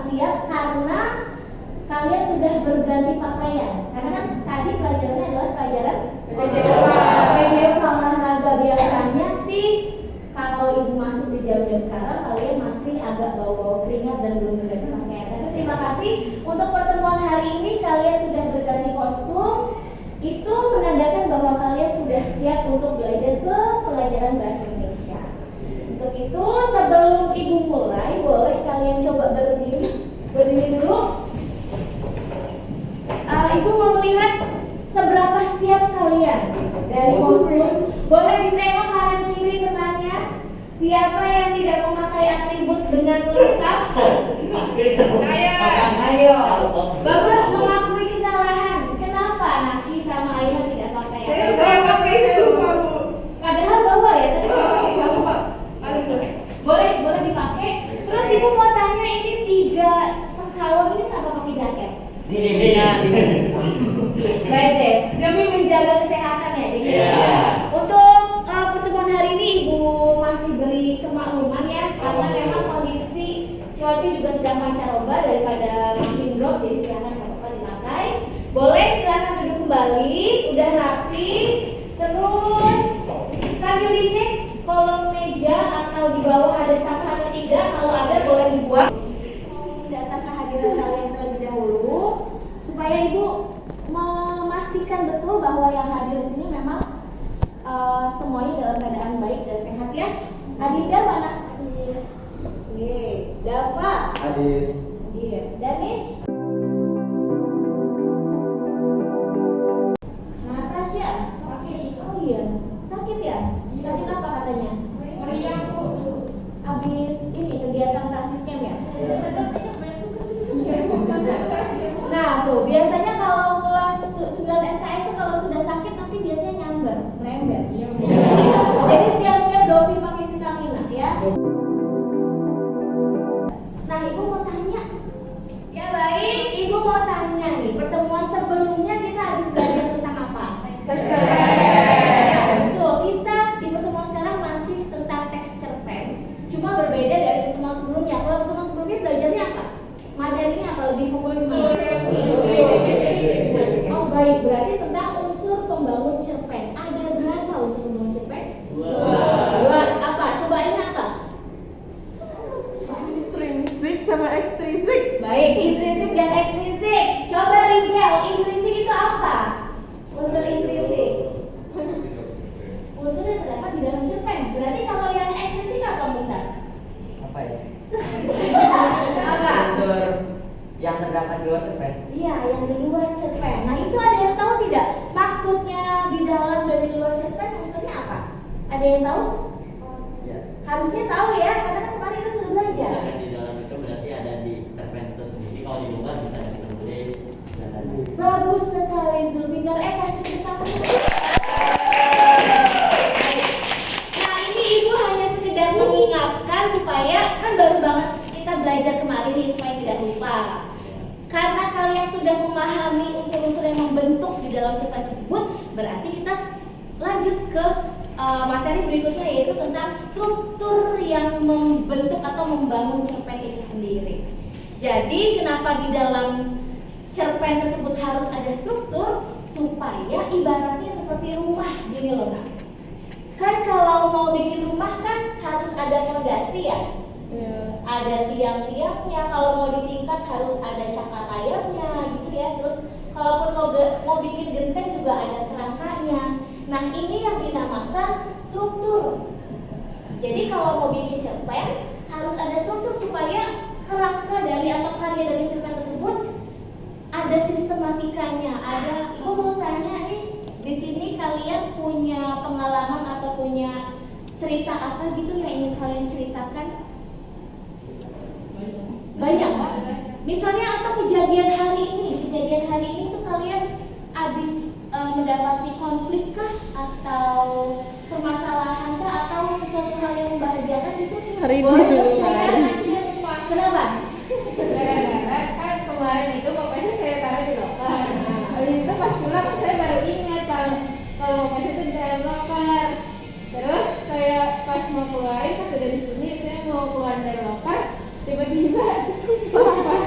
siap karena kalian sudah berganti pakaian. Karena kan tadi pelajarannya adalah pelajaran PJOK olahraga. Biasanya sih kalau ibu masuk di jam-jam sekarang kalian masih agak bau-bau keringat dan belum berganti pakaian. Tapi terima kasih untuk pertemuan hari ini kalian sudah berganti kostum. Itu menandakan bahwa kalian sudah siap untuk belajar ke pelajaran bahasa Indonesia. Untuk itu sebelum ibu mulai, boleh kalian coba berdiri dulu. Ibu mau melihat seberapa siap kalian dari kostum. Boleh ditengok kanan kiri temannya. Siapa yang tidak memakai atribut dengan lengkap? Ayo. Bagus, mengakui kesalahan. Kenapa Naki sama Aiman tidak pakai atribut? Padahal bawa ya tadi. Boleh dipakai. Terus ibu mau tanya, ini 3 sekawan ini kenapa pakai jaket? Baik deh, demi menjaga kesehatan ya. Jadi untuk pertemuan hari ini ibu masih beri kemakluman ya, karena memang kondisi cuaca juga sedang pancaroba daripada makin drop, jadi silakan nggak apa-apa dipakai. Boleh silakan duduk kembali, udah rapi. Terus sambil dicek kolom meja atau di bawah ada sampah atau tidak. Kalau ada boleh dibuang. Mendata kehadiran kalian terlebih dahulu supaya ibu memastikan betul bahwa yang hadir di sini memang semuanya dalam keadaan baik dan sehat ya. Adinda mana? Dava? Hadir. Danis? Natasha? Oh iya, sakit ya? Sakit apa katanya? Meriang bu. Abis ini kegiatan taktis camp ya? Nah tuh, biasanya kalau kelas 9 SKS itu kalau sudah sakit nanti biasanya nyamber, merembet. Jadi siap-siap doping pakai vitamin ya. Nah ibu mau tanya. Ya baik, ibu mau tanya nih, pertemuan sebelumnya kita habis belajar tentang apa? Ya, betul, kita di pertemuan sekarang masih tentang teks cerpen. Cuma berbeda dari pertemuan sebelumnya. Kalau pertemuan sebelumnya belajarnya apa? Materinya apa? Lebih fokus Oh baik, berarti tentang unsur pembangun cerpen. Ada berapa unsur pembangun cerpen? 2. Apa? Cobain apa? Intrinsik sama ekstrinsik. Baik, intrinsik dan ekstrinsik. Coba Rigel, intrinsik itu apa? Unsur intrinsik unsur yang terdapat di dalam cerpen. Berarti kalau yang ekstrinsik apa, Mumtaz? Apa ya? Apa? Unsur yang terdapat di luar cerpen. Iya, yang di luar cerpen. Nah itu ada yang tahu tidak? Maksudnya di dalam dan di luar cerpen unsurnya apa? Ada yang tahu? Ya. Harusnya tahu ya, karena kan kemarin kita sudah belajar. Di dalam itu berarti ada di cerpen itu sendiri. Kalau di luar bisa kita tulis. Bagus sekali Zulfikar. Kasih tepuk tangan. Nah ini ibu hanya sekedar mengingatkan supaya kan baru banget kita belajar kemarin nih supaya tidak lupa. Karena kalian sudah memahami unsur-unsur yang membentuk di dalam cerpen tersebut, berarti kita lanjut ke materi berikutnya, yaitu tentang struktur yang membentuk atau membangun cerpen itu sendiri. Jadi kenapa di dalam cerpen tersebut harus ada struktur? Supaya ibaratnya seperti rumah gini loh nak. Kan kalau mau bikin rumah kan harus ada fondasi ya. Ada tiang-tiangnya, kalau mau ditingkat harus ada cakar ayamnya gitu ya. Terus kalaupun mau bikin genteng juga ada kerangkanya. Nah ini yang dinamakan struktur. Jadi kalau mau bikin cerpen harus ada struktur supaya kerangka dari atau karya dari cerpen tersebut ada sistematikanya. Ada, ibu mau tanya nih, di sini kalian punya pengalaman atau punya cerita apa gitu yang ingin kalian ceritakan? Banyak. Misalnya atau kejadian hari ini tuh kalian habis mendapati konflik kah atau permasalahan kah atau sesuatu hal yang membahagiakan itu? Hari ini sudah. Kenapa? Kan kemarin itu pokoknya saya taruh di loker. Habis itu pas pulang saya baru ingat kalau pokoknya itu di dalam loker. Terus saya pas mau keluarin pas udah disunyi saya mau keluar dari loker, tiba-tiba pas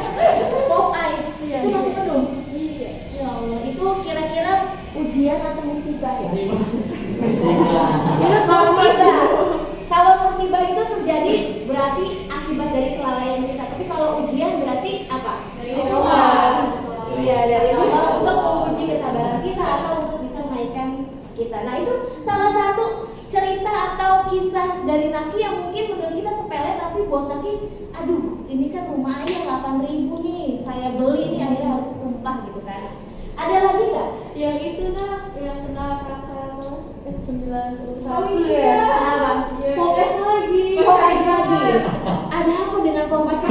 buat kaki, aduh ini kan lumayan 8.000 nih, saya beli nih akhirnya harus tumpah gitu kan. Ada lagi nggak? Yang itu nah, yang kena kakak kelas 91 Oh iya. Apa? Iya. Fokus lagi. Kompas lagi. Ada apa dengan kompas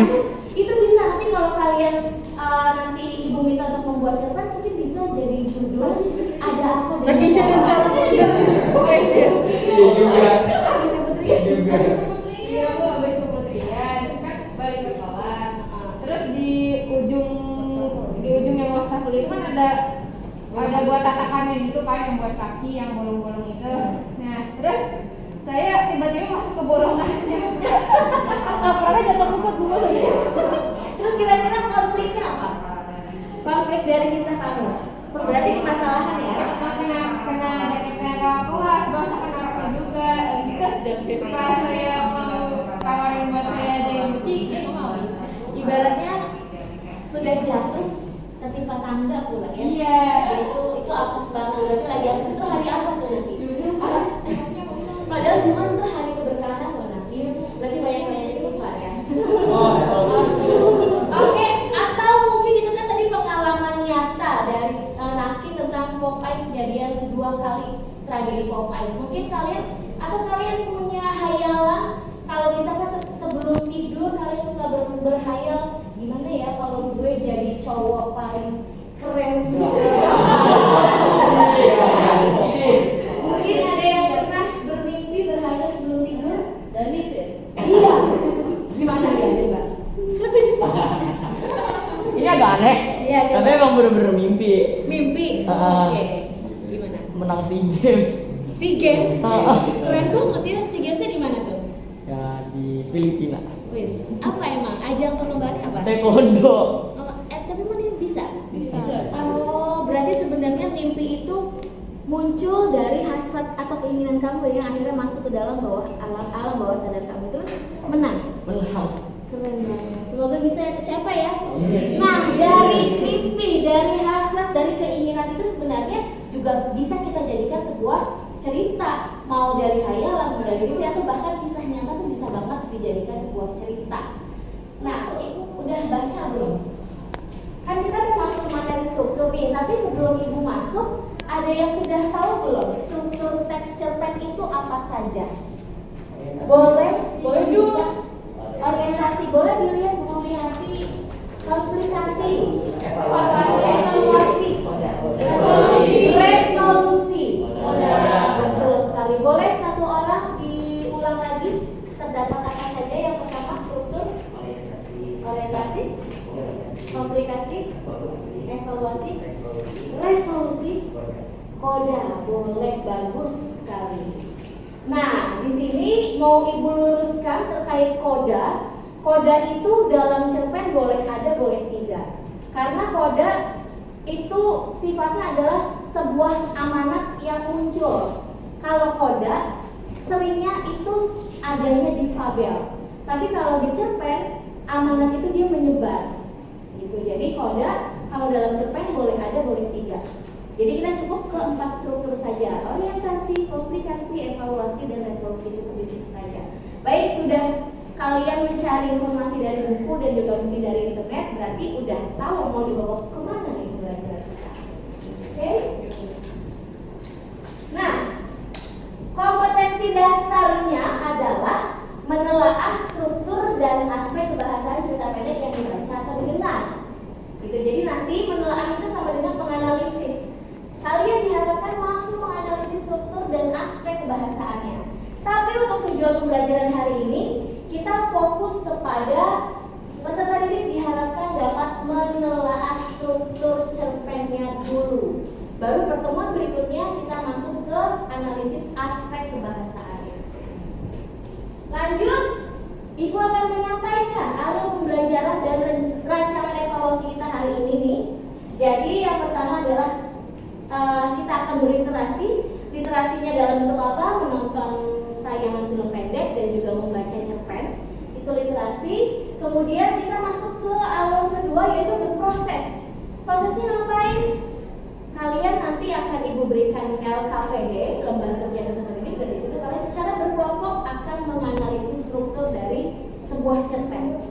itu bisa nanti kalau kalian nanti ibu minta untuk membuat cerpen mungkin bisa jadi judul. Ada apa dengan Lagi kompas? Kompas ya. Habis itu Putri. Iya bu, habis kementerian kan balik ke kelas. Terus di ujung yang wastafel itu kan ada buat tatakannya gitu kan, yang buat kaki yang bolong-bolong itu. Nah terus saya tiba-tiba masuk ke bolongannya. Karena jatuh muka dulu ya. Terus kira-kira konfliknya apa? Konflik dari kisah kamu. Berarti permasalahan ya. Kena dari kelas, bahasa kenapa juga. Itu pas saya mau tawarin buat saya jadi bucik, dia nggak mau. Ibaratnya sudah jatuh ketimpa tangga pula ya. Iya. Itu apes banget. Berarti lagi apes itu hari apa tuh nanti? Padahal cuma itu hari keberkahan loh nanti. Berarti banyak-banyak istighfar ya. Oke, atau mungkin itu kan tadi pengalaman nyata dari Naki tentang Popeyes kejadian 2 kali tragedi Popeyes. Mungkin kalian punya hayalan kalau misalkan sebelum tidur kalian suka berhayal gimana ya kalau gue jadi cowok paling keren. Mungkin ada yang pernah bermimpi berhayal sebelum tidur. Danis ya. Iya. Gimana ya coba? Ini agak aneh. Iya, coba. Tapi emang bener-bener mimpi. Mimpi. Ah. Oke. Gimana? Menang SEA Games. SEA Games. Ah. Keren banget ya. SEA Gamesnya di mana tuh? Ya di Filipina. Wis. Apa emang? Ajang perlombaan apa? Taekwondo. Tapi mana bisa? Bisa. Oh, berarti sebenarnya mimpi itu muncul dari hasrat atau keinginan kamu yang akhirnya masuk ke dalam alam bawah sadar kamu terus menang. Menang. Keren banget. Semoga bisa tercapai ya. Nah, dari mimpi, dari hasrat, dari keinginan itu sebenarnya juga bisa kita jadikan sebuah cerita. Mau dari hayalan, mau dari mimpi atau bahkan kisah nyata tuh bisa banget dijadikan sebuah cerita. Nah, ibu udah baca belum? Kan kita udah masuk materi struktur nih, tapi sebelum ibu masuk, ada yang sudah tahu belum struktur teks cerpen itu apa saja? Boleh juga. Orientasi, boleh dilihat orientasi, konflikasi, evaluasi, resolusi. Betul sekali. Boleh satu orang diulang lagi? Terdapat apa saja yang pertama struktur? Orientasi, komplikasi, evaluasi, resolusi, koda. Boleh, bagus sekali. Nah, di sini mau ibu luruskan terkait koda. Koda itu dalam cerpen boleh ada, boleh tidak. Karena koda itu sifatnya adalah sebuah amanat yang muncul. Kalau koda seringnya itu adanya di fabel. Tapi kalau di cerpen amanat itu dia menyebar. Gitu. Jadi koda kalau dalam cerpen boleh ada, boleh tidak. Jadi kita cukup ke 4 struktur saja, orientasi, komplikasi, evaluasi, dan resolusi, cukup di situ saja. Baik, sudah kalian mencari informasi dari buku dan juga mungkin dari internet, berarti udah tahu mau dibawa kemana nih belajar kita. Oke? Nah, kompetensi dasarnya adalah menelaah struktur dan aspek kebahasaan cerita pendek yang dibaca atau didengar. Gitu. Jadi nanti menelaah itu sama dengan menganalisis. Kalian diharapkan mampu menganalisis struktur dan aspek kebahasaannya. Tapi untuk tujuan pembelajaran hari ini, kita fokus kepada peserta didik diharapkan dapat menelaah struktur cerpennya dulu. Baru pertemuan berikutnya kita masuk ke analisis aspek kebahasaannya. Lanjut, Ibu akan menyampaikan alur pembelajaran dan rancangan evaluasi kita hari ini nih. Jadi yang pertama adalah kita akan berliterasi. Literasinya dalam bentuk apa? Menonton tayangan film pendek dan juga membaca cerpen. Itu literasi. Kemudian kita masuk ke alur kedua yaitu berproses. Prosesnya ngapain? Kalian nanti akan Ibu berikan LKPD, lembar kerja peserta didik, dan di situ kalian secara berkelompok akan menganalisis struktur dari sebuah sebuah cerpen.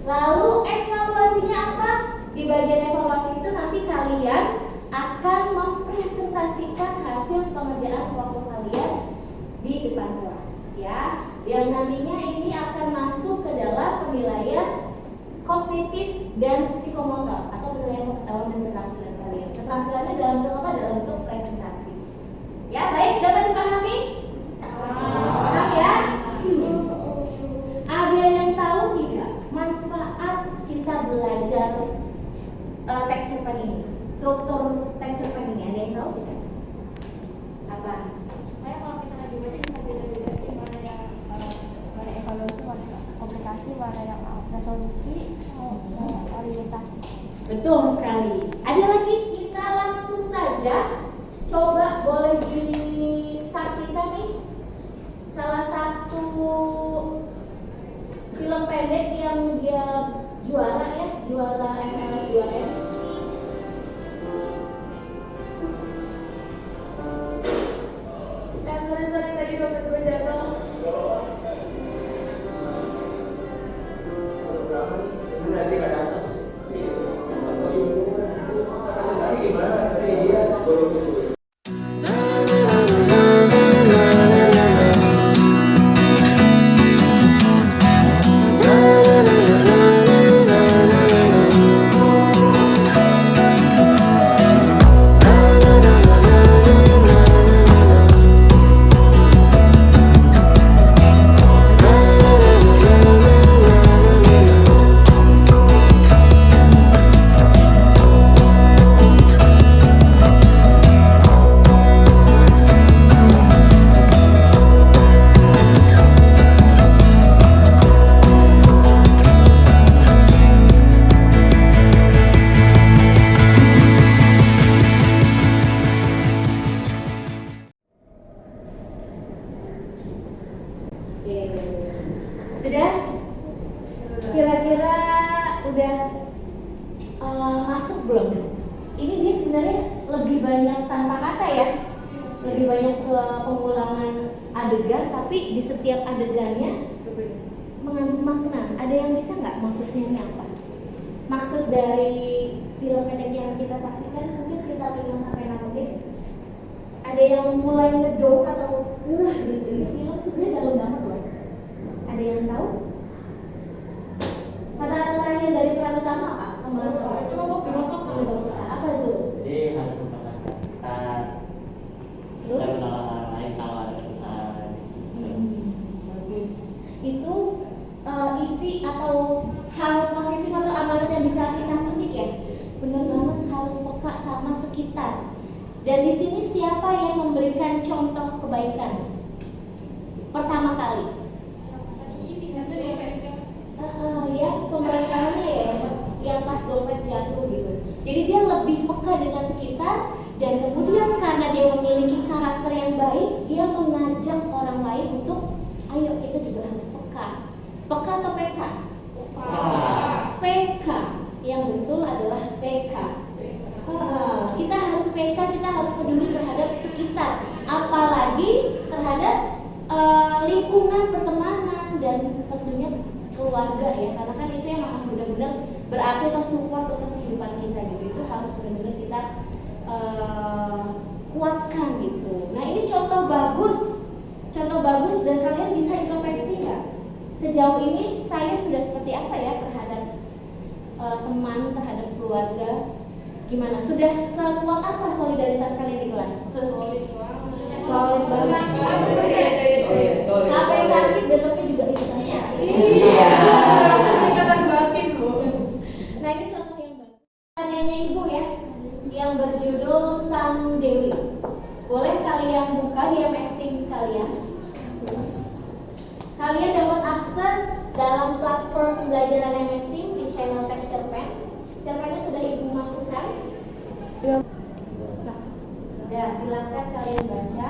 Lalu evaluasinya apa? Di bagian evaluasi itu nanti kalian akan mempresentasikan hasil pengerjaan kelompok kalian di depan kelas, ya. Yang nantinya ini akan masuk ke dalam penilaian kognitif dan psikomotor atau penilaian pengetahuan dan keterampilan kalian. Keterampilannya dalam bentuk apa? Dalam bentuk presentasi. Ya, baik, dapat dipahami? Paham ya? Ada yang tahu tidak manfaat kita belajar teks cerpen ini? Struktur teks cerpen ini ada yang tahu tidak? Apa? Kayak kalau kita lagi baca bisa beda-bedain mana yang mana evaluasi, mana yang komunikasi, mana yang resolusi, orientasi. Betul sekali. Ada lagi, kita langsung saja coba boleh disaksikan nih salah satu film pendek yang dia juara ya, juara ML 2M. Sorry tadi dompet gue jatuh. Nanti nggak datang. Presentasi gimana? Tadi dia baru. Sudah? Kira-kira udah masuk belum? Ini dia sebenarnya lebih banyak tanpa kata ya, lebih banyak ke pengulangan adegan, tapi di setiap adegannya mengandung makna. Ada yang bisa nggak maksudnya ini apa? Maksud dari film pendek yang kita saksikan mungkin sekitar 5-6 menit. Ada yang mulai ngedor atau gitu. Ini film sebenarnya dalam banget loh. Ada yang tahu? Kata-kata terakhir dari peran utama apa? Pemeran apa itu? Jadi harus memperhatikan sekitar. Terus? Kita menolong orang lain kalau ada kesusahan. Bagus. Itu isi atau hal positif atau amanat yang bisa kita petik ya. Benar banget, harus peka sama sekitar. Dan di sini siapa yang memberikan contoh kebaikan? Pertama kali. Ya pemerankannya ya, yang pas dompet jatuh gitu. Jadi dia lebih peka dengan sekitar dan kemudian karena dia memiliki karakter yang baik, dia mengajak orang lain untuk ayo kita juga harus peka. Peka atau PK? PK. Yang betul adalah PK. Kita harus PK, kita harus peduli terhadap sekitar, apalagi terhadap lingkungan pertemanan dan tentunya keluarga ya, karena kan itu yang akan benar-benar berarti atau support untuk kehidupan kita gitu. Itu harus benar-benar kita kuatkan gitu. Nah ini contoh bagus dan kalian bisa introspeksi nggak? Sejauh ini saya sudah seperti apa ya terhadap teman, terhadap keluarga? Gimana? Sudah sekuat apa solidaritas kalian di kelas? Solid banget. Sampai sakit besoknya juga ikutannya. Iya. Ikatan batin loh. Nah ini contoh yang bagus. Karyanya ibu ya, yang berjudul Sang Dewi. Boleh kalian buka di MS Teams kalian. Kalian dapat akses dalam platform pembelajaran MS Teams di channel Teks Cerpen. Cerpennya sudah ibu masukkan. Ya, silakan kalian baca.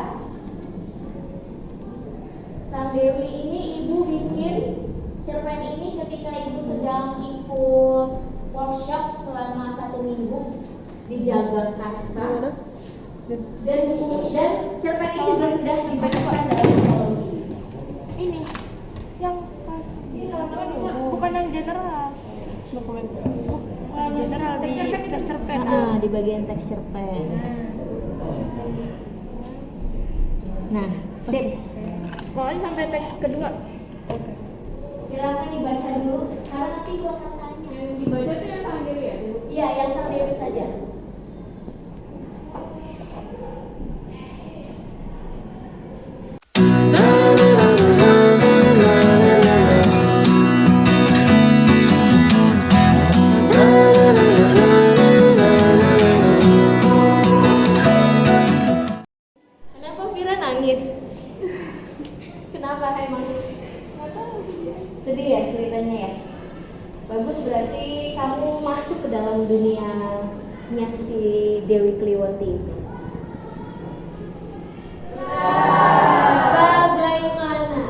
Sang Dewi ini ibu bikin cerpen ini ketika ibu sedang ikut workshop selama 1 minggu di Jagakarsa. Dan cerpen ini juga sudah dibacakan dalam psikologi. Ini yang pas ini Dokumen. General di teks cerpen. Di bagian teks cerpen. Nah, sip. Pokoknya sampai teks kedua. Silakan dibaca dulu karena nanti gua akan tanya. Yang dibaca tuh yang sama Dewi ya? Iya, yang sama Dewi saja. Kenapa Vira nangis? Kenapa emang? Sedih ya ceritanya ya? Bagus, berarti kamu masuk ke dalam dunianya si Dewi Kliwonti itu. Bagaimana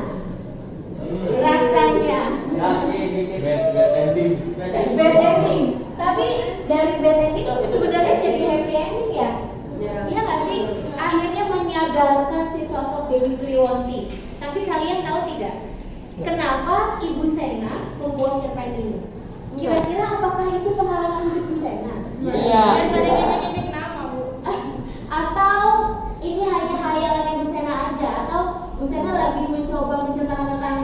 rasanya? Bad ending. Bad ending. Tapi dari bad ending sebenarnya jadi happy ending ya? Iya nggak sih? Akhirnya menyadarkan si sosok Dewi Kliwonti. Tapi kalian tahu tidak? Kenapa Ibu Sena membuat cerpen ini? Kira-kira apakah itu pengalaman hidup Bu Sena? Iya. Dan tadi kita nyebut nama Bu. Atau ini hanya hayalannya Bu Sena aja? Atau Bu Sena lagi mencoba menceritakan tentang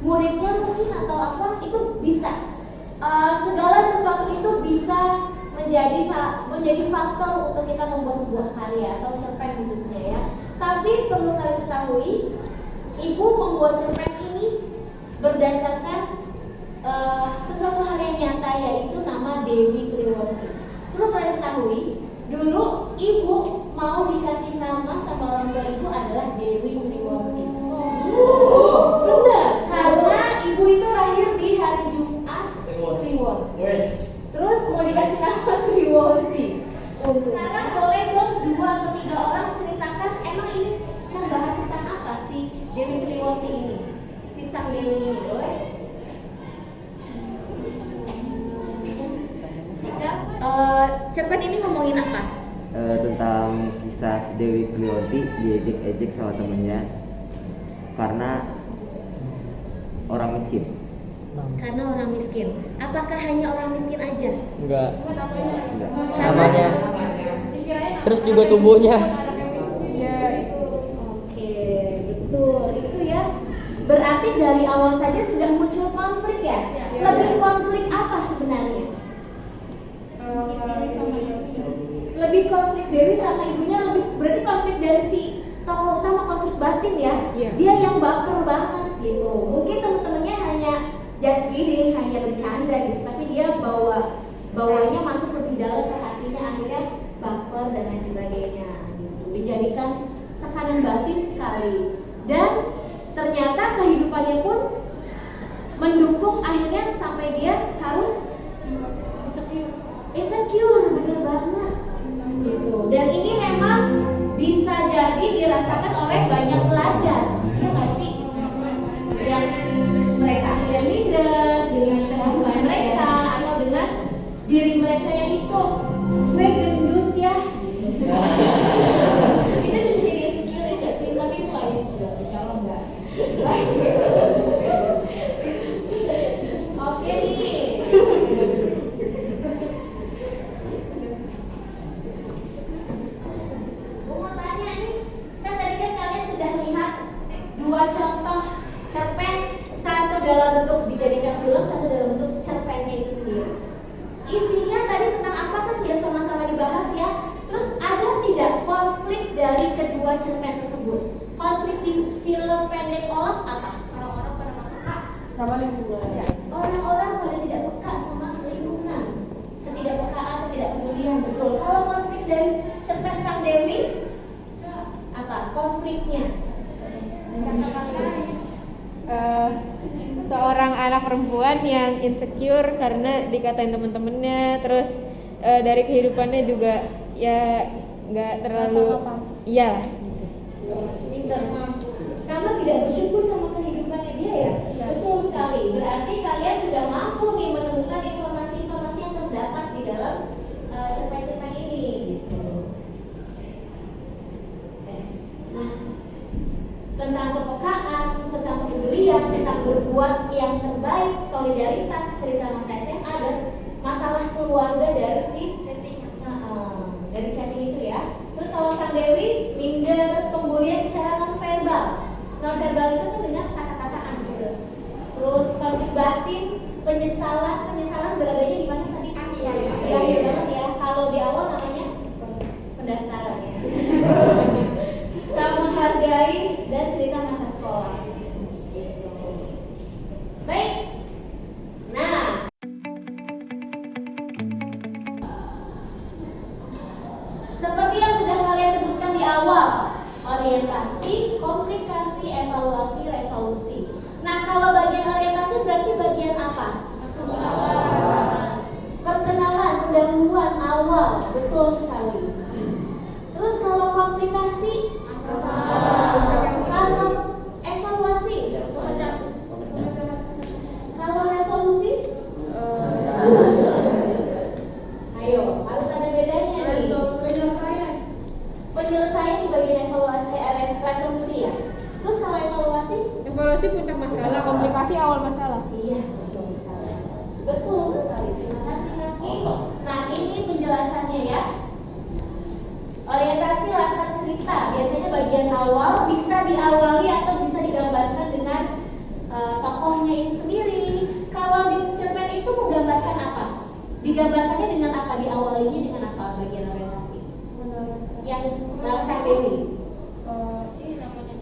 muridnya mungkin atau apa? Itu bisa. Segala sesuatu itu bisa menjadi faktor untuk kita membuat sebuah karya atau cerpen khususnya ya. Tapi perlu kalian ketahui, Ibu membuat cerpen ini berdasarkan sesuatu hal yang nyata, yaitu nama Dewi Kliwonti. Perlu kalian ketahui, dulu ibu mau dikasih nama sama orang tua ibu adalah Dewi Kliwonti. Benar, karena ibu itu lahir di hari Jumat Kliwon. Terus mau dikasih nama Kliwonti. Sekarang boleh dong 2 atau 3 orang ceritakan emang ini membahas tentang apa sih Dewi Kliwonti ini? Si sang Dewi ini, boleh? Cerpen ini ngomongin apa? Tentang kisah Dewi Kliwonti diejek-ejek sama temennya karena orang miskin. Karena orang miskin. Apakah hanya orang miskin aja? Enggak. Enggak. Namanya. Terus juga tubuhnya. Oke, betul. Itu ya. Berarti dari awal saja sudah muncul konflik ya? Lebih konflik apa sebenarnya? Lebih konflik Dewi sama ibunya, berarti konflik dari si tokoh utama, konflik batin ya. Dia yang baper banget gitu. Mungkin temen-temennya hanya just kidding, hanya bercanda gitu, tapi dia bawanya masuk lebih dalam ke hatinya, akhirnya baper dan lain sebagainya gitu. Dijadikan tekanan batin sekali. Dan ternyata kehidupannya pun mendukung akhirnya sampai dia harus insecure, bener banget gitu. Dan ini memang bisa jadi dirasakan oleh banyak pelajar, ya nggak sih? Yang mereka akhirnya minder dengan kemampuan mereka atau dengan diri mereka yang ikut gue gendut ya. Itu bisa jadi insecure juga sih, tapi itu lagi juga kalau enggak. Oke nih. Gue mau tanya nih, kan tadi kan kalian sudah lihat 2 contoh cerpen, satu dalam bentuk dijadikan film, satu dalam bentuk cerpennya itu sendiri. Isinya tadi tentang apa kan sudah sama-sama dibahas ya. Terus ada tidak konflik dari kedua cerpen tersebut? Konflik di film pendek Olaf apa? Orang-orang pada peka Sama lingkungan. orang-orang pada tidak peka sama lingkungan, ketidakpekaan, ketidakpedulian, betul. Kalau konflik dari cerpen Sang Dewi apa konfliknya? Seorang anak perempuan yang insecure karena dikatain temen-temennya, terus dari kehidupannya juga ya nggak terlalu iya Pinter, sama tidak bersyukur sama kehidupannya dia ya. Betul sekali. Berarti kalian sudah mampu nih menemukan informasi-informasi yang terdapat di dalam cerpen-cerpen ini gitu. Nah, tentang kepekaan, tentang kepedulian, tentang berbuat yang terbaik, solidaritas, cerita masa SMA dan saat penyesalan beradanya di mana tadi? Di akhir banget ya. Kalau di awal namanya pendaftaran ya. Sama menghargai dan cerita masa sekolah. Gitu. Baik. Nah, seperti yang sudah kalian sebutkan di awal, orientasi, komunikasi, evaluasi, resolusi. Nah, kalau bagian orientasi berarti bagian apa? Perkenalan, pendahuluan awal, betul sekali. Terus kalau komunikasi, kalau evaluasi, kalau resolusi, ayo, harus ada bedanya nih. Penyelesaian di bagian evaluasi, resolusi ya. Terus kalau evaluasi? Evaluasi puncak masalah, komunikasi awal masalah. Iya, betul sekali. Betul sekali. Terima kasih Naki. Nah, ini penjelasannya ya. Orientasi latar cerita biasanya bagian awal bisa diawali atau bisa digambarkan dengan tokohnya itu sendiri. Kalau di cerpen itu menggambarkan apa? Digambarkannya dengan apa? Diawalinya dengan apa bagian orientasi? Yang Sang Dewi. Ini namanya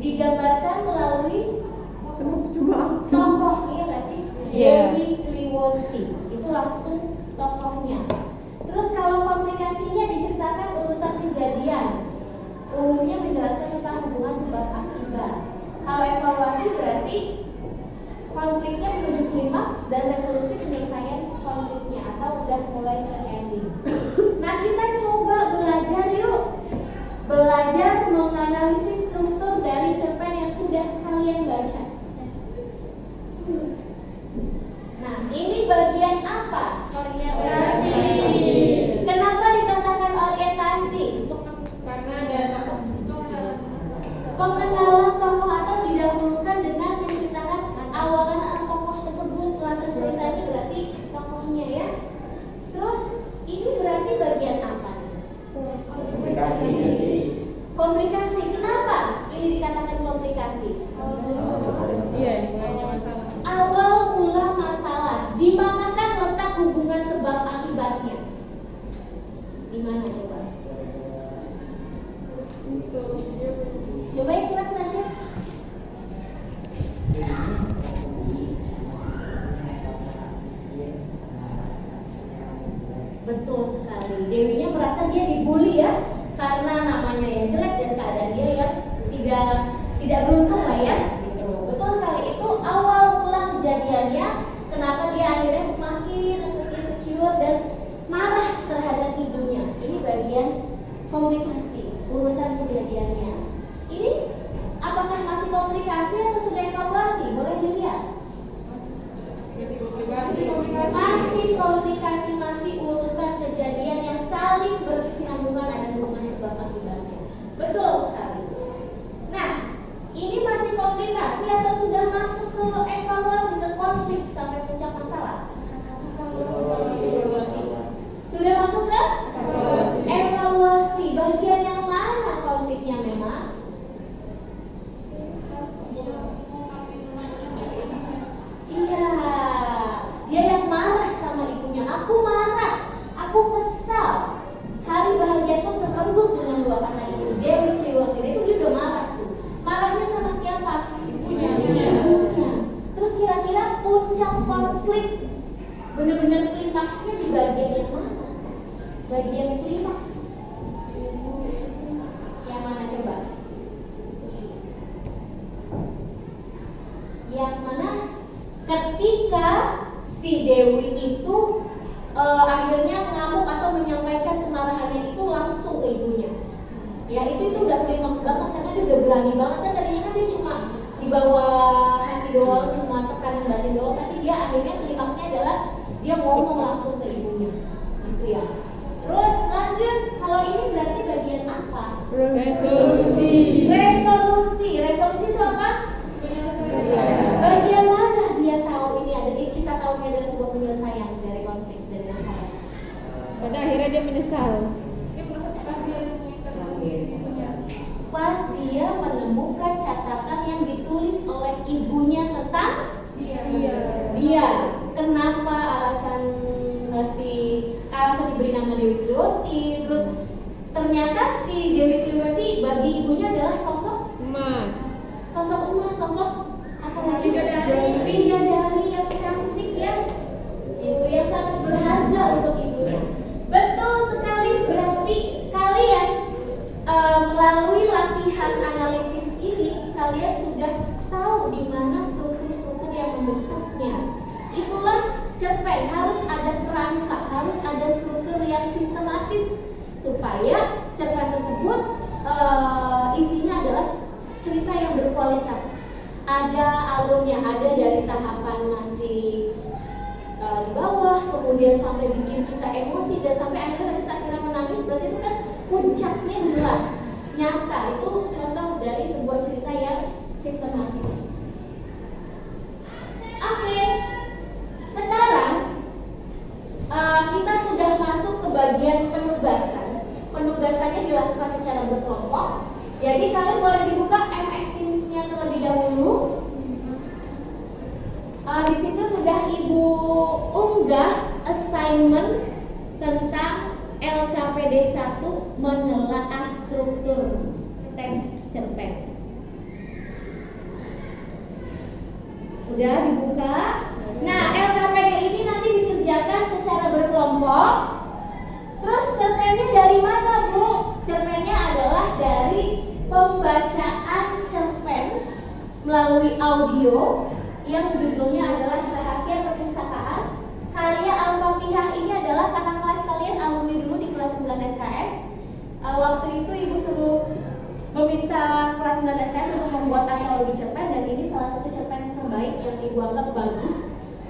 Digambarkan melalui tokoh, iya nggak sih? Iya. Dewi Kliwonti itu langsung tokohnya. Terus kalau komunikasinya diceritakan urutan kejadian, umumnya menjelaskan tentang hubungan sebab akibat. Kalau evaluasi berarti konfliknya menuju klimaks dan resolusi penyelesaian konfliknya atau udah mulai ke ending. Nah, kita coba belajar yuk. Belajar menganalisis struktur dari cerpen yang sudah kalian baca. Nah, ini bagian apa? orientasi. Kenapa dikatakan orientasi? Karena ada Pengenalan tokoh atau didahulukan dengan menceritakan awalan tokoh tersebut, latar ceritanya berarti tokohnya ya. Terus ini berarti bagian apa? Komunikasi. Komunikasi. Kenapa ini dikatakan komunikasi? iya dimulainya masalah. Awal mula masalah. Di manakah letak hubungan sebab akibatnya? Di mana coba? Coba yang kelas Nasya. Betul sekali. Dewinya merasa dia dibully ya, karena namanya yang jelek dan keadaan dia yang tidak beruntung lah ya. Gitu. Betul sekali, itu awal mula kejadiannya. Kenapa dia akhirnya semakin insecure dan marah terhadap ibunya. Ini bagian komunikasi, urutan kejadiannya. Ini apakah masih komunikasi atau sudah evaluasi? Boleh dilihat. Masih komunikasi, masih urutan kejadian yang saling berkesinambungan, ada hubungan sebab akibatnya. Betul sekali. Nah, ini masih komunikasi atau sudah masuk ke evaluasi, ke konflik sampai puncak masalah? Sudah masuk ke evaluasi. Bagian yang mana konfliknya memang? Iya, dia yang marah sama ibunya. Aku marah, aku kesal. Hari bahagiaku terenggut dengan dua kata itu. Dewi Kliwonti itu dia udah marah tuh. Marahnya sama siapa? Ibunya. Terus kira-kira puncak konflik benar-benar klimaksnya di bagian yang mana? Bagian klimaks. Yang mana coba? Yang mana? Ketika si Dewi itu akhirnya ngamuk atau menyampaikan kemarahannya itu langsung ke ibunya. Ya itu udah klimaks banget karena dia udah berani banget kan, tadinya kan dia cuma di bawah hati doang, cuma tekanan batin doang, tapi dia akhirnya klimaksnya adalah dia ngomong langsung ke ibunya. Gitu ya. Terus lanjut, kalau ini berarti bagian apa? Resolusi. Resolusi itu apa? Bagian mana dia tahu ini ada? Kita tahu ini adalah sebuah penyelesaian dari konflik, dari masalah. Pada akhirnya dia menyesal. Pas dia menemukan catatan yang ditulis oleh ibunya tentang dia. Kenapa Megawati, terus ternyata si Dewi Kriwati bagi ibunya adalah sosok Emas. sosok apa lagi, bidadari yang cantik ya, itu yang sangat berharga untuk ibunya. Betul sekali, berarti kalian melalui latihan analisis ini kalian sudah tahu di mana struktur-struktur yang membentuknya. Itulah cerpen, harus ada kerangka, harus ada struktur yang sistematis supaya cerpen tersebut isinya adalah cerita yang berkualitas. Ada alurnya, ada dari tahapan masih di bawah, kemudian sampai bikin kita emosi dan sampai akhirnya saat kita menangis, berarti itu kan puncaknya jelas, nyata. Itu contoh dari sebuah cerita yang sistematis. Oke, sekarang kita sudah masuk ke bagian penugasan. Penugasannya dilakukan secara berkelompok. Jadi kalian boleh dibuka MS Teams-nya terlebih dahulu. Di situ sudah Ibu unggah assignment tentang LKPD 1 menelaah struktur teks cerpen. Udah dibuka. Nah, LKPD ini nanti dikerjakan secara berkelompok. Terus cerpennya dari mana, Bu? Cerpennya adalah dari pembacaan cerpen melalui audio yang judulnya adalah Rahasia Perpustakaan. Karya Al-Fatihah ini adalah kakak kelas kalian, alumni dulu di kelas 9 SKS. Waktu itu Ibu suruh meminta kelas 9 SKS untuk membuat antologi cerpen, dan ini salah satu cerpen terbaik yang Ibu anggap bagus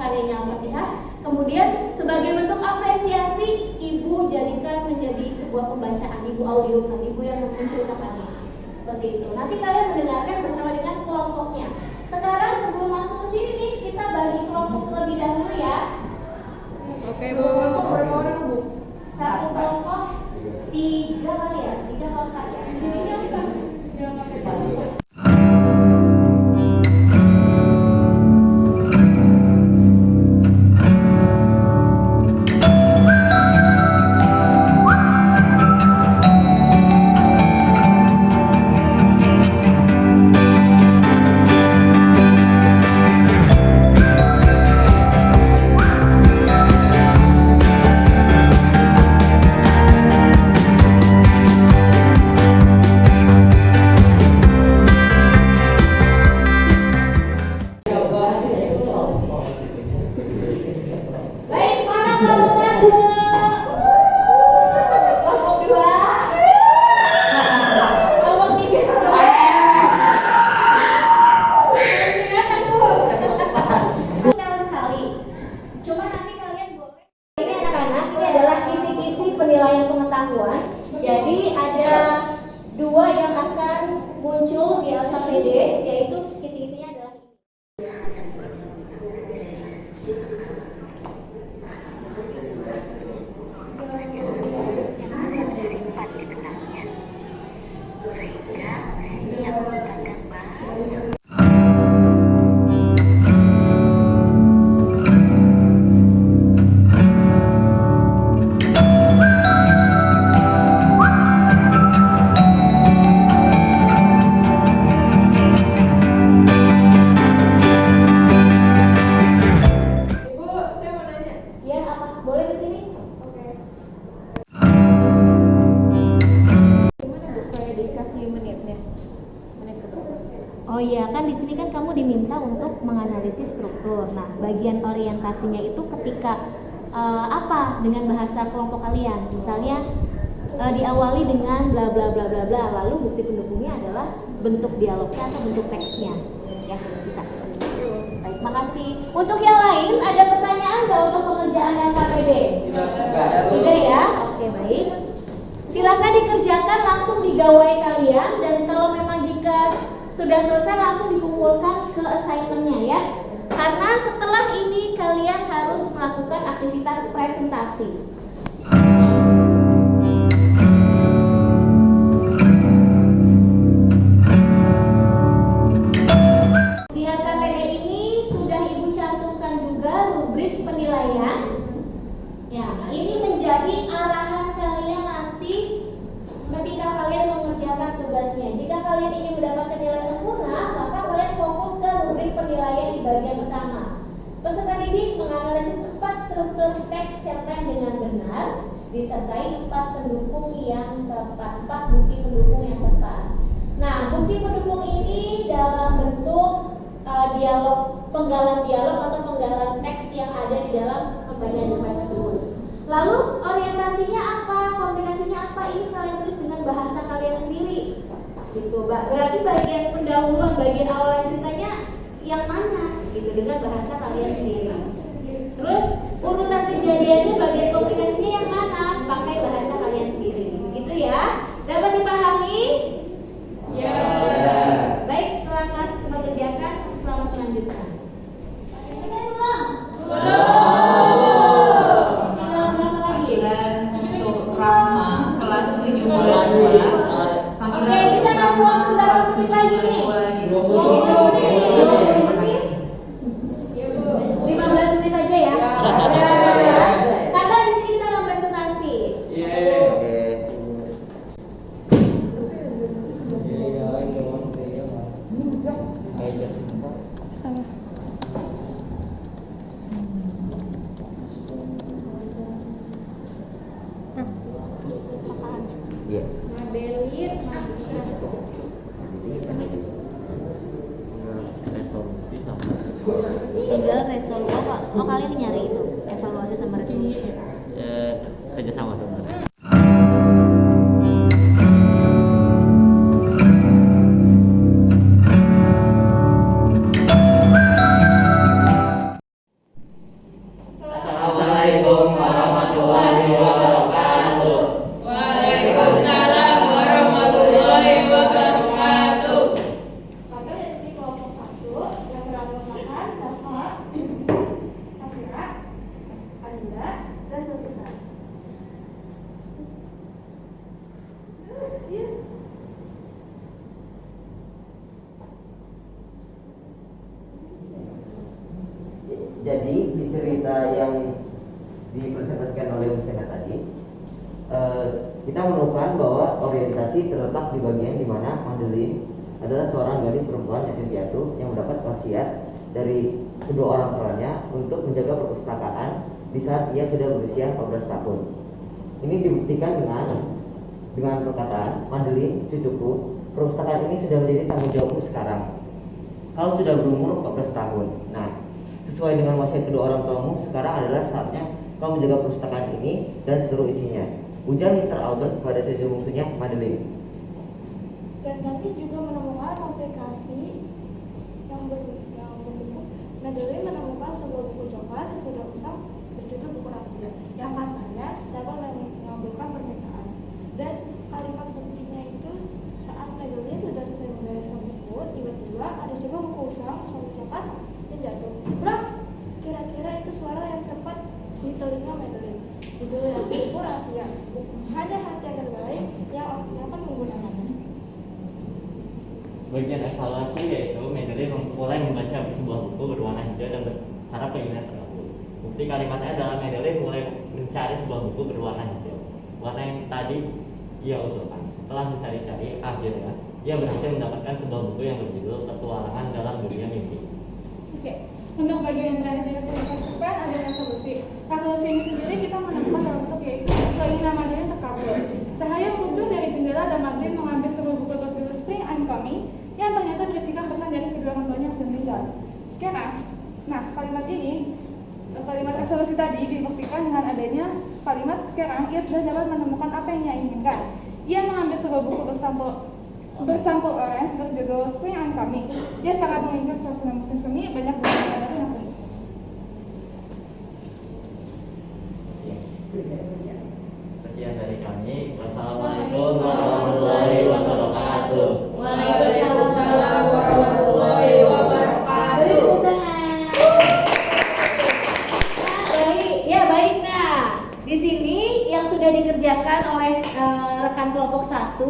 karyanya Al-Fatihah. Kemudian sebagai bentuk apresiasi, Ibu jadikan menjadi sebuah pembacaan, Ibu audiokan, Ibu yang menceritakannya. Seperti itu. Nanti kalian mendengarkan bersama dengan kelompoknya. Sekarang sebelum masuk ke sini nih, kita bagi kelompok terlebih dahulu ya. Oke, Bu. Kelompok berapa orang, Bu? Satu kelompok 3 kali ya, 3 kelompok ya. Di sini dia bukan. Baik, mana kelompok 1? Kelompok 2? Kelompok 3? Kelihatan, Bu. Betul sekali. Cuma nanti kalian boleh. Ini anak-anak, ini adalah kisi-kisi penilaian pengetahuan. Jadi ada 2 yang akan muncul di LKPD, yaitu kisi-kisinya adalah Ibu, saya mau nanya. ya apa? Boleh ke sini? Oke. Gimana, Bu? Kayak dikasih menitnya? Menit kedua. Oh iya, kan di sini kan kamu diminta untuk menganalisis struktur. Nah, bagian orientasinya itu ketika apa dengan bahasa kelompok kalian. Misalnya diawali dengan bla bla bla bla bla, lalu bukti pendukungnya adalah bentuk dialognya atau bentuk teksnya. Ya, bisa. Baik, makasih. Untuk yang lain ada pertanyaan nggak untuk pengerjaan LKPD? Tidak ya? Oke, baik. Silakan dikerjakan langsung di gawai kalian, dan kalau memang jika sudah selesai langsung dikumpulkan ke assignment-nya ya. Karena setelah ini kalian harus melakukan aktivitas presentasi. Di LKPD ini sudah Ibu cantumkan juga rubrik penilaian. Ya, ini menjadi arahan kalian tugasnya. Jika kalian ingin mendapatkan nilai sempurna, maka kalian fokus ke rubrik penilaian di bagian pertama. Peserta didik menganalisis 4 struktur teks cerpen dengan benar, disertai 4 pendukung yang tepat, 4 bukti pendukung yang tepat. Nah, bukti pendukung ini dalam bentuk dialog, penggalan dialog atau penggalan teks yang ada di dalam pembacaan cerpen tersebut. Lalu orientasinya apa, komunikasinya apa, ini kalian tulis dengan bahasa kalian sendiri. Gitu, berarti bagian pendahuluan, bagian awal ceritanya yang mana? Gitu, dengan bahasa kalian sendiri. Terus urutan kejadiannya, bagian komunikasinya yang mana? Pakai bahasa kalian sendiri. Begitu ya. Dapat dipahami? Ya. Baik, selamat mengerjakan, selamat melanjutkan. Ini belum? Tinggal berapa lagi? Untuk Rama kelas 17. Oke, kita kasih waktu berapa menit lagi nih? 20 menit. 15 menit aja ya. Karena di sini kita akan presentasi. Iya. Modelir, Resolusi sama tinggal resolusi. Oh, kalian nyari itu evaluasi sama resolusi. kerja sama sebenarnya. Assalamualaikum warahmatullahi wabarakatuh. Waalaikumsalam warahmatullahi wabarakatuh. Kami dari kelompok 1 yang beranggotakan Dava, Safira, Anda, dan Zulfikar. Jadi di cerita yang dipresentasikan oleh Husena tadi, kita menemukan bahwa orientasi terletak di bagian di mana Madeline adalah seorang gadis perempuan yatim piatu yang mendapat wasiat dari kedua orang tuanya untuk menjaga perpustakaan di saat ia sudah berusia 14 tahun. Ini dibuktikan dengan perkataan, Madeline, cucuku, perpustakaan ini sudah menjadi tanggung jawabmu sekarang. Kau sudah berumur 14 tahun. Nah, sesuai dengan wasiat kedua orang tuamu, sekarang adalah saatnya kau menjaga perpustakaan ini dan seluruh isinya. Ujar Mr. Albert kepada cucu bungsunya, Madeline. Dan kami juga menemukan aplikasi yang berbentuk Madeline menemukan sebuah buku coklat yang sudah usang berjudul buku rahasia yang katanya dapat mengabulkan permintaan. Dan kalimat buktinya itu saat Madeline sudah selesai membereskan buku, tiba-tiba ada sebuah buku usang coklat yang jatuh. Bro, kira-kira itu suara yang tepat di telinga Madeline. Judul buku rahasia, hanya hati yang terbaik yang akan menggunakannya. Bagian evaluasi yaitu Madeline mulai membaca sebuah buku berwarna hijau dan berharap keinginan terkabul. Bukti kalimatnya adalah Madeline mulai mencari sebuah buku berwarna hijau, warna yang tadi ia usulkan. Setelah mencari-cari, akhirnya ia berhasil mendapatkan sebuah buku yang berjudul Petualangan dalam Dunia Mimpi. Oke, untuk bagian yang terakhir dari cerpen ada resolusi. Resolusi ini sendiri kita menemukan dalam bentuk yaitu keinginan Madeline terkabul. Cahaya muncul dari jendela dan Madeline mengambil sebuah buku berjudul Spring I'm Coming yang ternyata berisikan pesan dari kedua orang tuanya yang sudah meninggal. Sekarang, nah kalimat ini, kalimat resolusi tadi dibuktikan dengan adanya kalimat sekarang ia sudah dapat menemukan apa yang ia inginkan. Ia mengambil sebuah buku bercampur orange berjudul Spring I'm Coming. Dia sangat mengingat suasana musim semi, banyak bunga baru yang tumbuh. Sekian dari kami. Wassalamualaikum warahmatullahi wabarakatuh. Waalaikumsalam warahmatullahi wabarakatuh. Beri tepuk tangan. Baik, ya baik. Nah, di sini yang sudah dikerjakan oleh rekan kelompok 1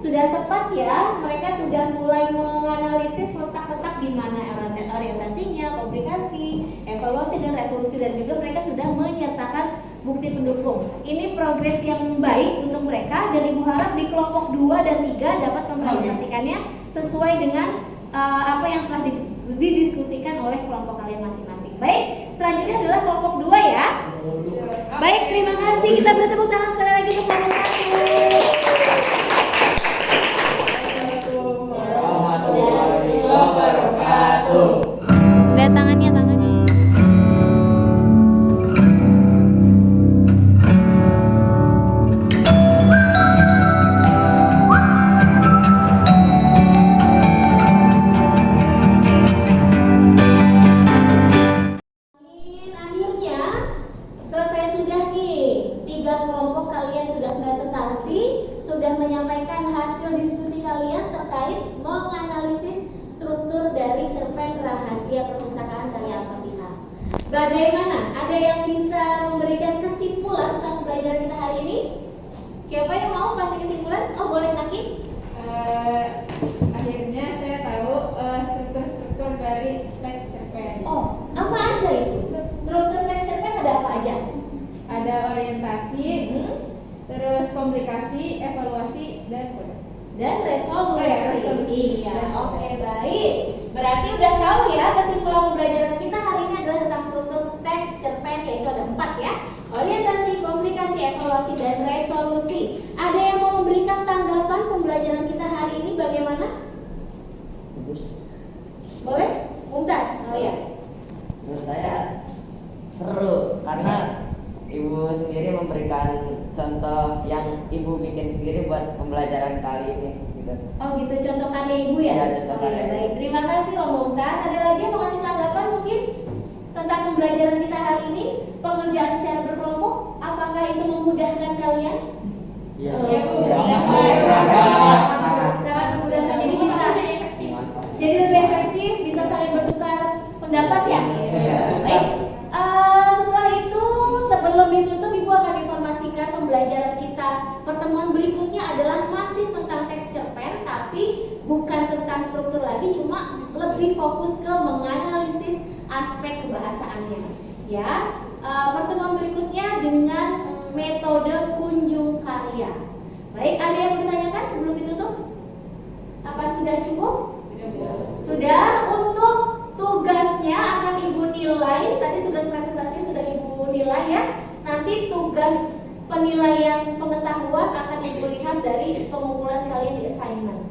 sudah tepat ya. Mereka sudah mulai menganalisis letak-letak di mana orientasinya, komunikasi, evaluasi dan resolusi, dan juga mereka sudah menyertakan bukti bukti pendukung. Ini progres yang baik untuk mereka dan Ibu harap di kelompok 2 dan 3 dapat mempresentasikannya sesuai dengan apa yang telah didiskusikan oleh kelompok kalian masing-masing. Baik, selanjutnya adalah kelompok 2 ya. Baik, terima kasih. Kita beri tepuk tangan sekali lagi untuk kelompok 1. Lihat tangannya. Akhirnya selesai sudah nih. 3 kelompok kalian sudah presentasi, sudah menyampaikan hasil diskusi kalian terkait menganalisis struktur dari cerpen rahasia perpustakaan karya Al-Fatihah. Bagaimana? Ada yang bisa memberikan kesimpulan tentang pembelajaran kita hari ini? Siapa yang mau kasih kesimpulan? Oh, boleh Zaki? Akhirnya saya tahu struktur-struktur dari teks cerpen. Oh, apa aja itu? Struktur teks cerpen ada apa aja? Ada orientasi, terus komplikasi, evaluasi, dan resolusi. Oh ya, resolusi. Iya, oke, baik. Berarti udah tahu ya kesimpulan pembelajaran kita hari ini adalah tentang struktur teks cerpen, yaitu ada 4 ya. Orientasi, komplikasi, evaluasi, dan resolusi. Ada yang mau memberikan tanggapan pembelajaran kita hari ini bagaimana? Boleh? Mumtaz? Oh ya. Menurut saya seru karena ibu sendiri memberikan contoh yang ibu bikin sendiri buat pembelajaran kali ini gitu. Oh gitu, contoh karya ibu ya? Iya, contoh Oh, iya, karya. baik. Terima kasih Romo Mumtaz. Ada lagi yang mau kasih tanggapan mungkin tentang pembelajaran kita hari ini? Pengerjaan secara berkelompok, apakah itu memudahkan kalian? Iya. Iya, Bu. Sangat memudahkan. Jadi lebih efektif, bisa saling bertukar pendapat ya? Iya. Baik. Setelah itu sebelum ditutup Ibu akan informasikan pembelajaran kita pertemuan berikutnya adalah masih tentang teks cerpen, tapi bukan tentang struktur lagi, cuma lebih fokus ke menganalisis aspek kebahasaannya. Ya, pertemuan berikutnya dengan metode kunjung karya. Baik, ada yang mau ditanyakan sebelum ditutup? Apa sudah cukup? Sudah. Untuk tugasnya akan Ibu nilai. Tadi tugas presentasi sudah Ibu nilai ya. Nanti tugas penilaian pengetahuan akan Ibu lihat dari pengumpulan kalian di assignment.